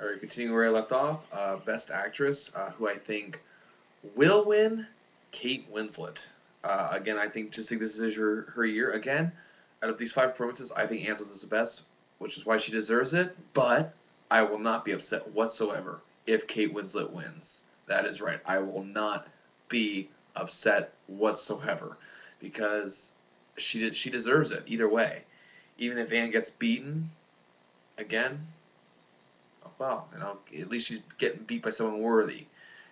All right, continuing where I left off. Best actress, who I think will win, Kate Winslet. Again, I think just think this is her year. Again, out of these five performances, I think Ansels is the best, which is why she deserves it. But I will not be upset whatsoever if Kate Winslet wins. That is right. I will not be upset whatsoever because she deserves it either way. Even if Anne gets beaten again, oh, well, at least she's getting beat by someone worthy.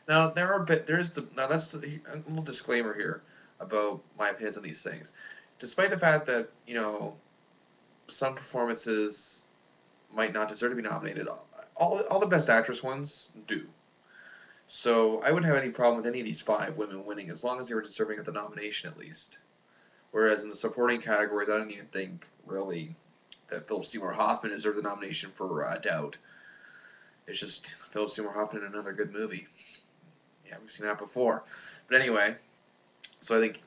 Now that's a little disclaimer here about my opinions on these things. Despite the fact that some performances might not deserve to be nominated, all the best actress ones do. So I wouldn't have any problem with any of these five women winning as long as they were deserving of the nomination at least. Whereas in the supporting categories, I don't even think really that Philip Seymour Hoffman deserves the nomination for Doubt. It's just Philip Seymour Hoffman in another good movie. Yeah, we've seen that before. But anyway, so I think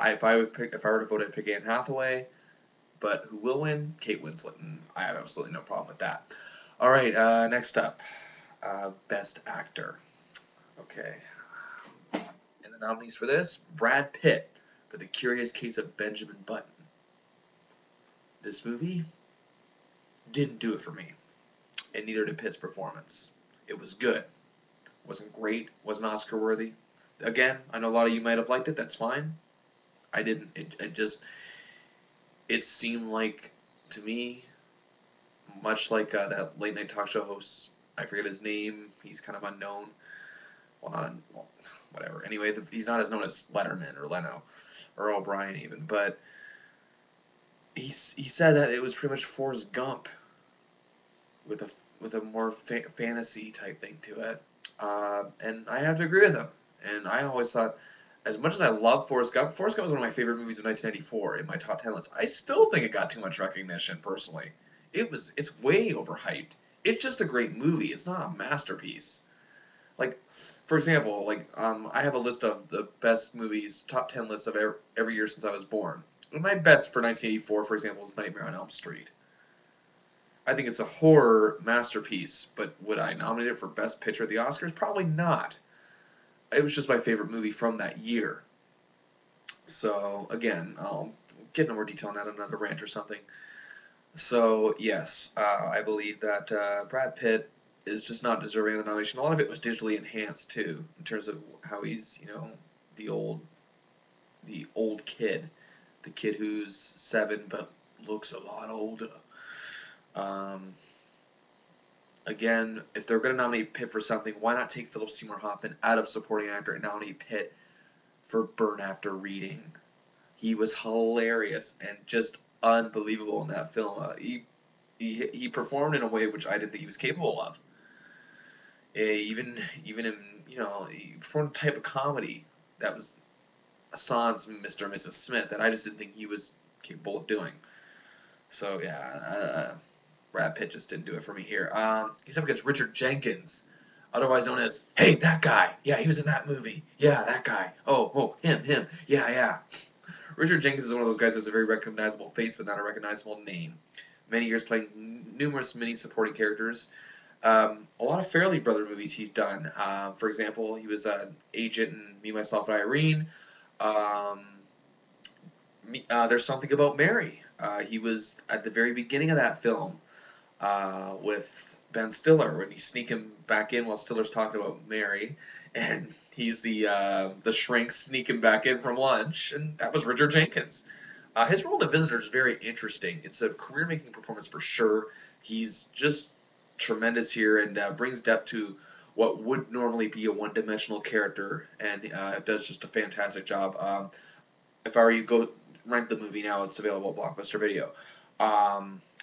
if I were to vote, I'd pick Anne Hathaway. But who will win? Kate Winslet, and I have absolutely no problem with that. All right, next up, Best Actor. Okay, and the nominees for this: Brad Pitt for The Curious Case of Benjamin Button. This movie didn't do it for me, and neither did Pitt's performance. It was good, wasn't great, wasn't Oscar worthy. Again, I know a lot of you might have liked it. That's fine. I didn't. It seemed like to me, much like that late night talk show host. I forget his name. He's kind of unknown. Well, whatever. Anyway, he's not as known as Letterman or Leno or O'Brien even, but he said that it was pretty much Forrest Gump with a more fantasy type thing to it, and I have to agree with him. And I always thought, as much as I love Forrest Gump was one of my favorite movies of 1994 in my top 10 list. I still think it got too much recognition personally. It's way overhyped. It's just a great movie. It's not a masterpiece. Like, for example, I have a list of the best movies, top 10 lists of every year since I was born. And my best for 1984, for example, is Nightmare on Elm Street. I think it's a horror masterpiece, but would I nominate it for Best Picture at the Oscars? Probably not. It was just my favorite movie from that year. So, again, I'll get into more detail on that in another rant or something. So, yes, I believe that Brad Pitt is just not deserving of the nomination. A lot of it was digitally enhanced, too, in terms of how he's, the old, the old kid. The kid who's 7 but looks a lot older. Um, Again, if they're going to nominate Pitt for something, why not take Philip Seymour Hoffman out of supporting actor and nominate Pitt for Burn After Reading? He was hilarious and just unbelievable in that film. He performed in a way which I didn't think he was capable of. Even in he performed a type of comedy that was sans Mr. and Mrs. Smith that I just didn't think he was capable of doing. So yeah, Brad Pitt just didn't do it for me here. He's up against Richard Jenkins, otherwise known as Hey, that guy. Yeah, he was in that movie. Yeah, that guy. Oh, him. Yeah, yeah. Richard Jenkins is one of those guys who has a very recognizable face but not a recognizable name. Many years playing numerous mini supporting characters. A lot of Fairley Brother movies he's done. For example, he was an agent in Me, Myself, and Irene. Um, There's Something About Mary. He was at the very beginning of that film with Ben Stiller when he's sneaking back in while Stiller's talking about Mary, and he's the shrink sneaking back in from lunch, and that was Richard Jenkins. His role in The Visitor is very interesting. It's a career-making performance for sure. He's just tremendous here and brings depth to what would normally be a one-dimensional character, and does just a fantastic job. If I were you, go rent the movie now. It's available at Blockbuster Video.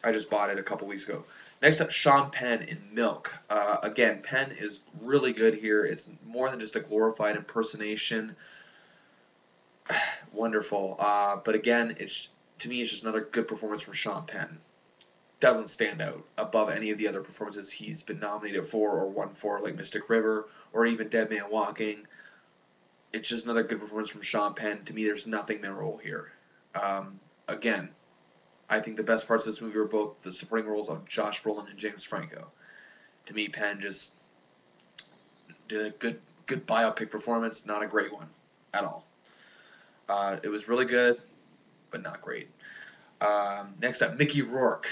I just bought it a couple weeks ago. Next up, Sean Penn in Milk. Again, Penn is really good here. It's more than just a glorified impersonation. Wonderful. But again, to me, it's just another good performance from Sean Penn. Doesn't stand out above any of the other performances he's been nominated for or won for, like Mystic River or even Dead Man Walking. It's just another good performance from Sean Penn. To me, there's nothing memorable here. Again, I think the best parts of this movie are both the supporting roles of Josh Brolin and James Franco. To me, Penn just did a good biopic performance, not a great one at all. It was really good, but not great. Next up, Mickey Rourke.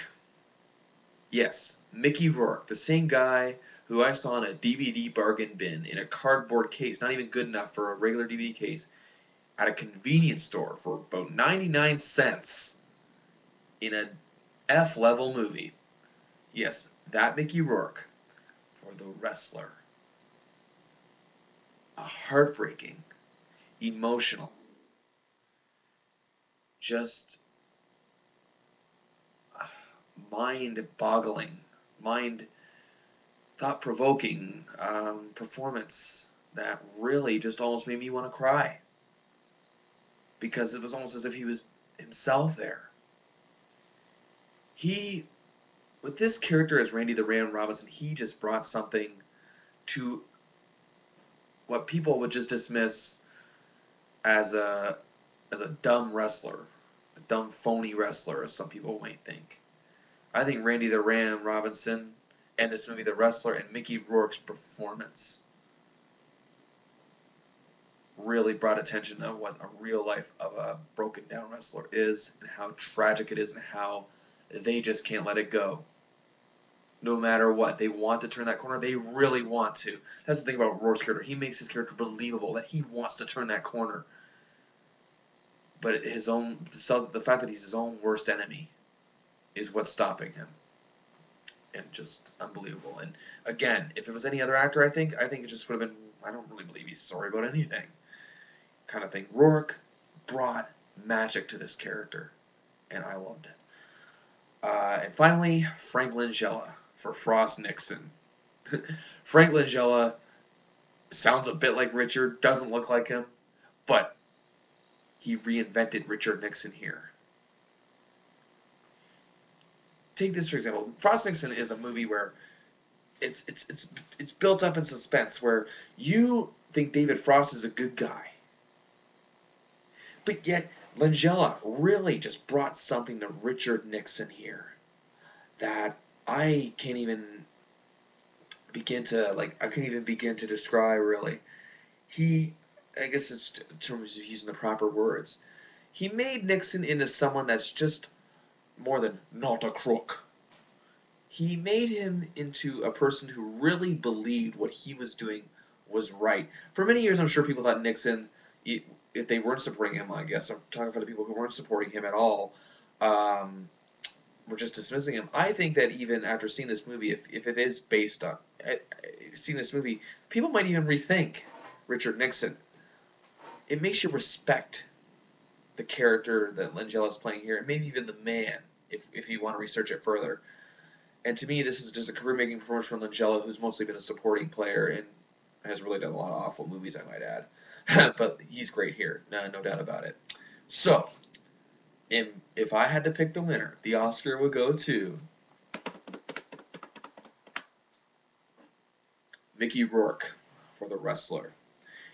Yes, Mickey Rourke, the same guy who I saw in a DVD bargain bin in a cardboard case, not even good enough for a regular DVD case, at a convenience store for about 99 cents in a F level movie. Yes, that Mickey Rourke for The Wrestler. A heartbreaking, emotional, just mind boggling, mind thought provoking performance that really just almost made me want to cry. Because it was almost as if he was himself there. He, with this character as Randy the Ram Robinson, he just brought something to what people would just dismiss as a dumb wrestler, a dumb phony wrestler, as some people might think. I think Randy the Ram Robinson and this movie The Wrestler and Mickey Rourke's performance really brought attention to what a real life of a broken down wrestler is and how tragic it is and how they just can't let it go. No matter what, they want to turn that corner. They really want to. That's the thing about Rourke's character. He makes his character believable that he wants to turn that corner. But the fact that he's his own worst enemy is what's stopping him. And just unbelievable. And again, if it was any other actor, I think it just would have been, I don't really believe he's sorry about anything kind of thing. Rourke brought magic to this character, and I loved it. And finally, Frank Langella for Frost Nixon. Frank Langella sounds a bit like Richard, doesn't look like him, but he reinvented Richard Nixon here. Take this for example. Frost Nixon is a movie where it's built up in suspense, where you think David Frost is a good guy, but yet Langella really just brought something to Richard Nixon here that I can't even begin to describe really. I guess it's in terms of using the proper words. He made Nixon into someone that's just more than not a crook. He made him into a person who really believed what he was doing was right. For many years, I'm sure people thought Nixon, if they weren't supporting him, I guess, I'm talking for the people who weren't supporting him at all, were just dismissing him. I think that even after seeing this movie, if it is based on seeing this movie, people might even rethink Richard Nixon. It makes you respect the character that Langella is playing here, and maybe even the man, if you want to research it further. And to me, this is just a career-making performance from Langella, who's mostly been a supporting player and has really done a lot of awful movies, I might add. But he's great here, no doubt about it. So, if I had to pick the winner, the Oscar would go to Mickey Rourke for The Wrestler.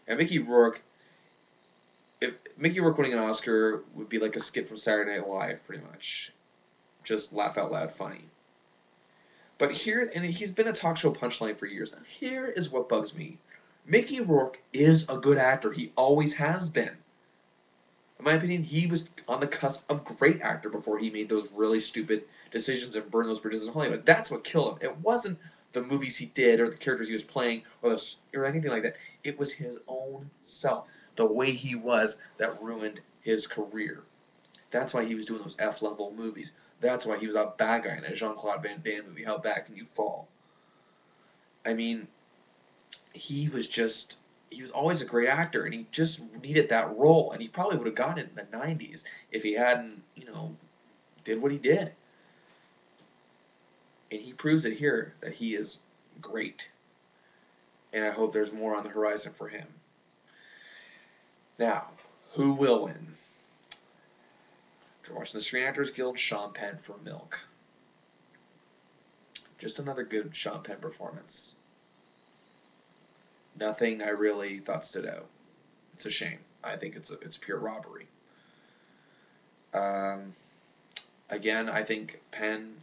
And Mickey Rourke winning an Oscar would be like a skit from Saturday Night Live, pretty much. Just laugh out loud funny. But here, and he's been a talk show punchline for years now. Here is what bugs me. Mickey Rourke is a good actor. He always has been. In my opinion, he was on the cusp of great actor before he made those really stupid decisions and burned those bridges in Hollywood. That's what killed him. It wasn't the movies he did or the characters he was playing or anything like that. It was his own self, the way he was, that ruined his career. That's why he was doing those F-level movies. That's why he was a bad guy in a Jean-Claude Van Damme movie. How bad can you fall? I mean, he was always a great actor, and he just needed that role, and he probably would have gotten it in the 90s if he hadn't, did what he did. And he proves it here that he is great. And I hope there's more on the horizon for him. Now, who will win? After watching the Screen Actors Guild, Sean Penn for Milk. Just another good Sean Penn performance. Nothing I really thought stood out. It's a shame. I think it's pure robbery. Again, I think Penn